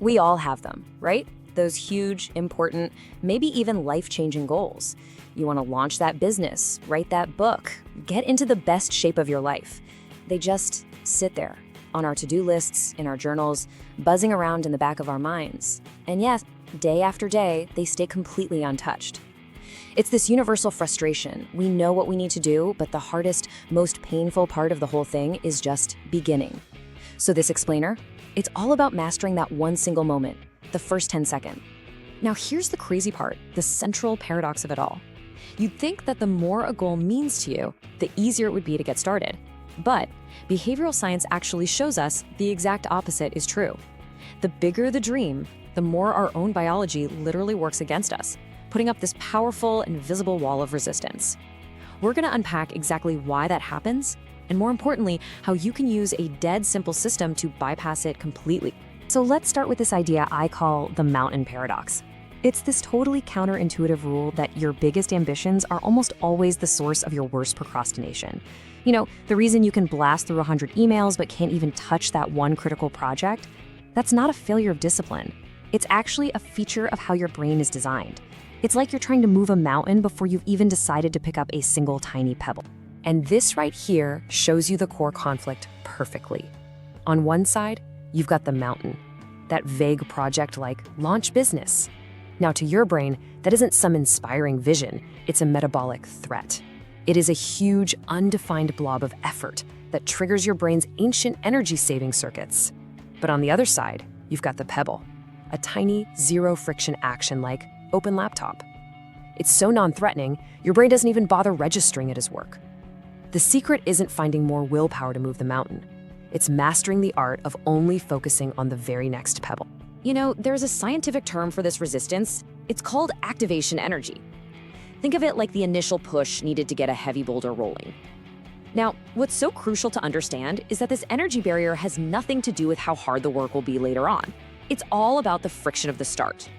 We all have them, right? Those huge, important, maybe even life-changing goals. You want to launch that business, write that book, get into the best shape of your life. They just sit there on our to-do lists, in our journals, buzzing around in the back of our minds. And yes, day after day, they stay completely untouched. It's this universal frustration. We know what we need to do, but the hardest, most painful part of the whole thing is just beginning. So this explainer, it's all about mastering that one single moment, the first 10 seconds. Now here's the crazy part, the central paradox of it all. You'd think that the more a goal means to you, the easier it would be to get started. But behavioral science actually shows us the exact opposite is true. The bigger the dream, the more our own biology literally works against us, putting up this powerful, invisible wall of resistance. We're going to unpack exactly why that happens, and more importantly, how you can use a dead simple system to bypass it completely. So let's start with this idea I call the mountain paradox. It's this totally counterintuitive rule that your biggest ambitions are almost always the source of your worst procrastination. You know, the reason you can blast through 100 emails but can't even touch that one critical project, that's not a failure of discipline. It's actually a feature of how your brain is designed. It's like you're trying to move a mountain before you've even decided to pick up a single tiny pebble. And this right here shows you the core conflict perfectly. On one side, you've got the mountain, that vague project like launch business. Now to your brain, that isn't some inspiring vision, it's a metabolic threat. It is a huge, undefined blob of effort that triggers your brain's ancient energy-saving circuits. But on the other side, you've got the pebble, a tiny, zero-friction action like open laptop. It's so non-threatening, your brain doesn't even bother registering it as work. The secret isn't finding more willpower to move the mountain. It's mastering the art of only focusing on the very next pebble. You know, there's a scientific term for this resistance. It's called activation energy. Think of it like the initial push needed to get a heavy boulder rolling. Now, what's so crucial to understand is that this energy barrier has nothing to do with how hard the work will be later on. It's all about the friction of the start.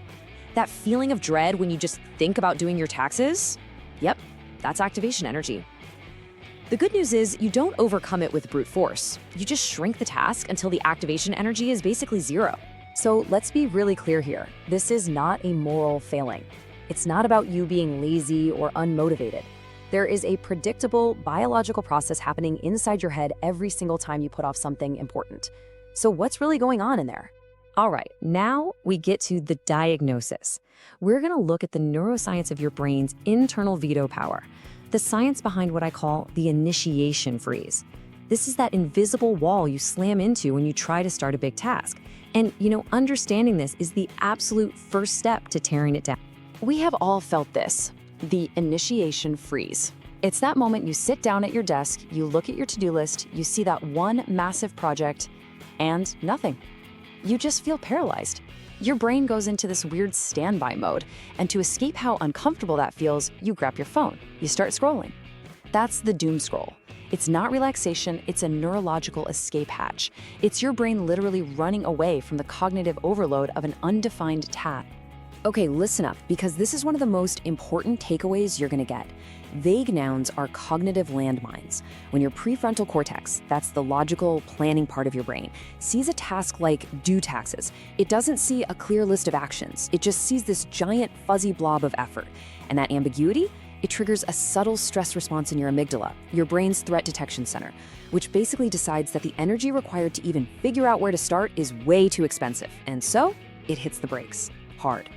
That feeling of dread when you just think about doing your taxes? Yep, that's activation energy. The good news is you don't overcome it with brute force. You just shrink the task until the activation energy is basically zero. So let's be really clear here. This is not a moral failing. It's not about you being lazy or unmotivated. There is a predictable biological process happening inside your head every single time you put off something important. So what's really going on in there? All right, now we get to the diagnosis. We're going to look at the neuroscience of your brain's internal veto power, the science behind what I call the initiation freeze. This is that invisible wall you slam into when you try to start a big task. And, understanding this is the absolute first step to tearing it down. We have all felt this, the initiation freeze. It's that moment you sit down at your desk, you look at your to-do list, you see that one massive project, and nothing. You just feel paralyzed. Your brain goes into this weird standby mode, and to escape how uncomfortable that feels, you grab your phone, you start scrolling. That's the doom scroll. It's not relaxation, it's a neurological escape hatch. It's your brain literally running away from the cognitive overload of an undefined task. Okay, listen up, because this is one of the most important takeaways you're gonna get. Vague nouns are cognitive landmines. When your prefrontal cortex, that's the logical planning part of your brain, sees a task like do taxes, it doesn't see a clear list of actions. It just sees this giant fuzzy blob of effort. And that ambiguity, it triggers a subtle stress response in your amygdala, your brain's threat detection center, which basically decides that the energy required to even figure out where to start is way too expensive. And so it hits the brakes hard.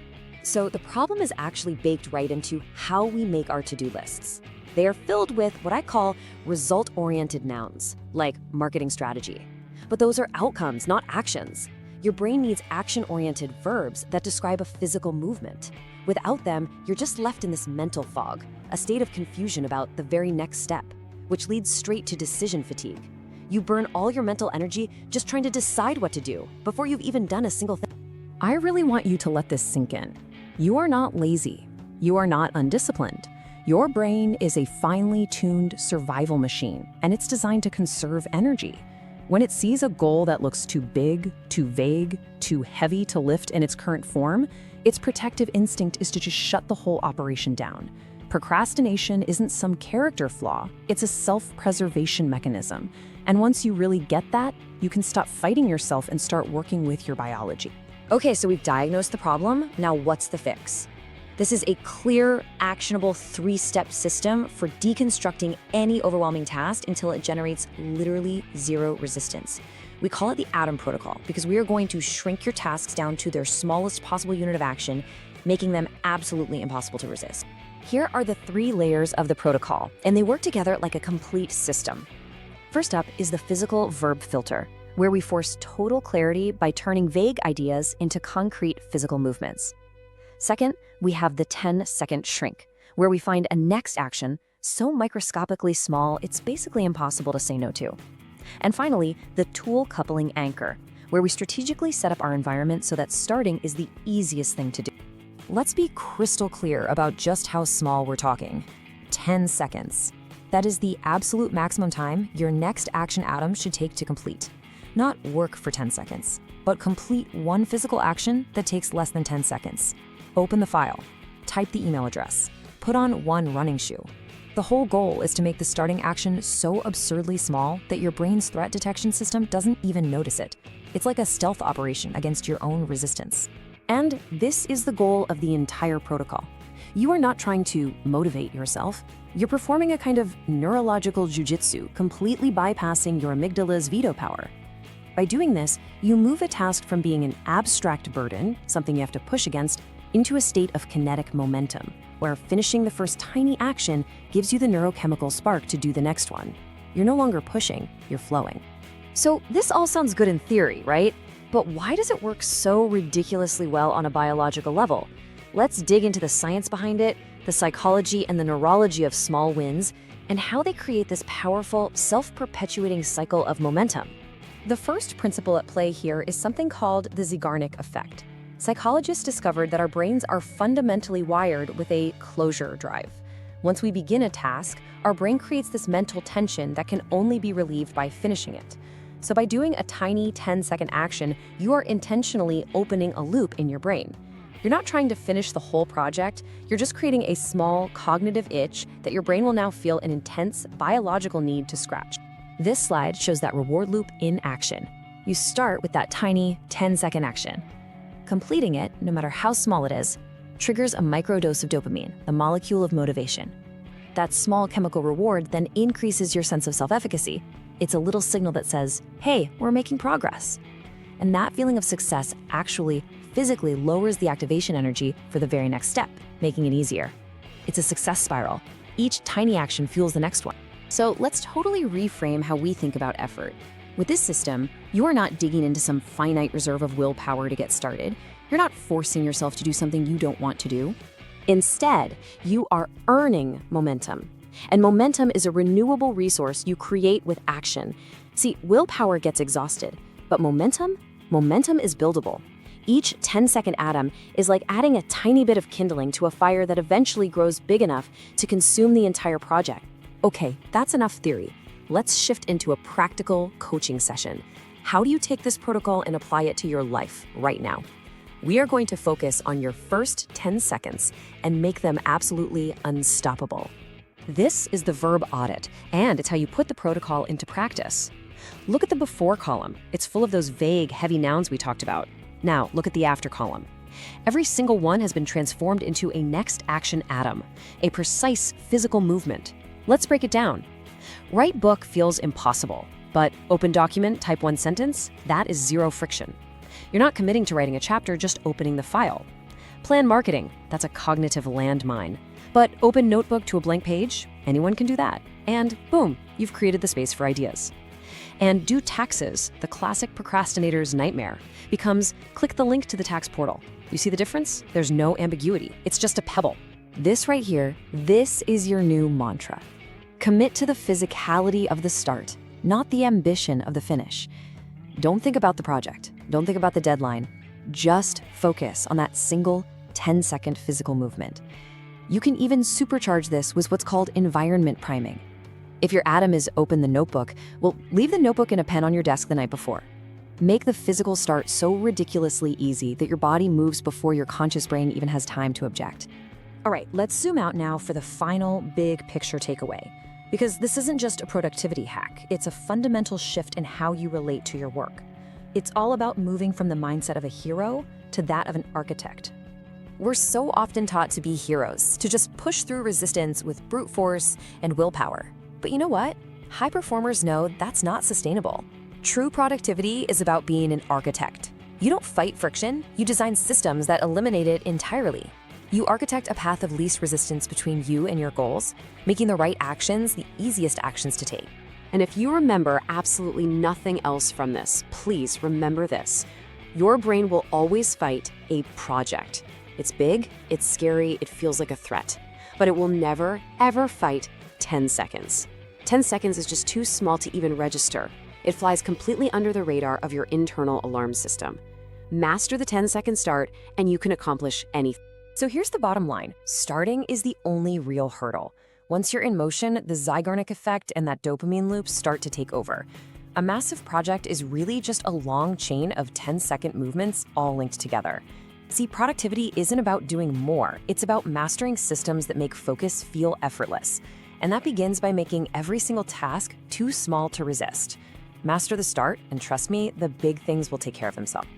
So the problem is actually baked right into how we make our to-do lists. They are filled with what I call result-oriented nouns, like marketing strategy. But those are outcomes, not actions. Your brain needs action-oriented verbs that describe a physical movement. Without them, you're just left in this mental fog, a state of confusion about the very next step, which leads straight to decision fatigue. You burn all your mental energy just trying to decide what to do before you've even done a single thing. I really want you to let this sink in. You are not lazy. You are not undisciplined. Your brain is a finely tuned survival machine, and it's designed to conserve energy. When it sees a goal that looks too big, too vague, too heavy to lift in its current form, its protective instinct is to just shut the whole operation down. Procrastination isn't some character flaw, it's a self-preservation mechanism. And once you really get that, you can stop fighting yourself and start working with your biology. Okay, so we've diagnosed the problem. Now what's the fix? This is a clear, actionable 3-step system for deconstructing any overwhelming task until it generates literally zero resistance. We call it the Atom Protocol because we are going to shrink your tasks down to their smallest possible unit of action, making them absolutely impossible to resist. Here are the 3 layers of the protocol, and they work together like a complete system. First up is the Physical Verb Filter, where we force total clarity by turning vague ideas into concrete physical movements. Second, we have the 10-second shrink, where we find a next action so microscopically small it's basically impossible to say no to. And finally, the tool coupling anchor, where we strategically set up our environment so that starting is the easiest thing to do. Let's be crystal clear about just how small we're talking. 10 seconds. That is the absolute maximum time your next action atom should take to complete. Not work for 10 seconds, but complete one physical action that takes less than 10 seconds. Open the file, type the email address, put on one running shoe. The whole goal is to make the starting action so absurdly small that your brain's threat detection system doesn't even notice it. It's like a stealth operation against your own resistance. And this is the goal of the entire protocol. You are not trying to motivate yourself. You're performing a kind of neurological jujitsu, completely bypassing your amygdala's veto power. By doing this, you move a task from being an abstract burden, something you have to push against, into a state of kinetic momentum, where finishing the first tiny action gives you the neurochemical spark to do the next one. You're no longer pushing, you're flowing. So this all sounds good in theory, right? But why does it work so ridiculously well on a biological level? Let's dig into the science behind it, the psychology and the neurology of small wins, and how they create this powerful, self-perpetuating cycle of momentum. The first principle at play here is something called the Zeigarnik Effect. Psychologists discovered that our brains are fundamentally wired with a closure drive. Once we begin a task, our brain creates this mental tension that can only be relieved by finishing it. So by doing a tiny 10-second action, you are intentionally opening a loop in your brain. You're not trying to finish the whole project, you're just creating a small cognitive itch that your brain will now feel an intense biological need to scratch. This slide shows that reward loop in action. You start with that tiny 10-second action. Completing it, no matter how small it is, triggers a microdose of dopamine, the molecule of motivation. That small chemical reward then increases your sense of self-efficacy. It's a little signal that says, hey, we're making progress. And that feeling of success actually physically lowers the activation energy for the very next step, making it easier. It's a success spiral. Each tiny action fuels the next one. So let's totally reframe how we think about effort. With this system, you are not digging into some finite reserve of willpower to get started. You're not forcing yourself to do something you don't want to do. Instead, you are earning momentum. And momentum is a renewable resource you create with action. See, willpower gets exhausted, but momentum is buildable. Each 10-second atom is like adding a tiny bit of kindling to a fire that eventually grows big enough to consume the entire project. Okay, that's enough theory. Let's shift into a practical coaching session. How do you take this protocol and apply it to your life right now? We are going to focus on your first 10 seconds and make them absolutely unstoppable. This is the verb audit, and it's how you put the protocol into practice. Look at the before column. It's full of those vague, heavy nouns we talked about. Now, look at the after column. Every single one has been transformed into a next action atom, a precise physical movement. Let's break it down. Write book feels impossible, but open document, type one sentence, that is zero friction. You're not committing to writing a chapter, just opening the file. Plan marketing, that's a cognitive landmine. But open notebook to a blank page, anyone can do that. And boom, you've created the space for ideas. And do taxes, the classic procrastinator's nightmare, becomes click the link to the tax portal. You see the difference? There's no ambiguity. It's just a pebble. This right here, this is your new mantra. Commit to the physicality of the start, not the ambition of the finish. Don't think about the project. Don't think about the deadline. Just focus on that single 10-second physical movement. You can even supercharge this with what's called environment priming. If your atom is open the notebook, well, leave the notebook and a pen on your desk the night before. Make the physical start so ridiculously easy that your body moves before your conscious brain even has time to object. All right, let's zoom out now for the final big picture takeaway. Because this isn't just a productivity hack, it's a fundamental shift in how you relate to your work. It's all about moving from the mindset of a hero to that of an architect. We're so often taught to be heroes, to just push through resistance with brute force and willpower. But you know what? High performers know that's not sustainable. True productivity is about being an architect. You don't fight friction, you design systems that eliminate it entirely. You architect a path of least resistance between you and your goals, making the right actions the easiest actions to take. And if you remember absolutely nothing else from this, please remember this. Your brain will always fight a project. It's big, it's scary, it feels like a threat. But it will never, ever fight 10 seconds. 10 seconds is just too small to even register. It flies completely under the radar of your internal alarm system. Master the 10-second start, and you can accomplish anything. So here's the bottom line. Starting is the only real hurdle. Once you're in motion, the Zeigarnik Effect and that dopamine loop start to take over. A massive project is really just a long chain of 10-second movements all linked together. See, productivity isn't about doing more. It's about mastering systems that make focus feel effortless. And that begins by making every single task too small to resist. Master the start, and trust me, the big things will take care of themselves.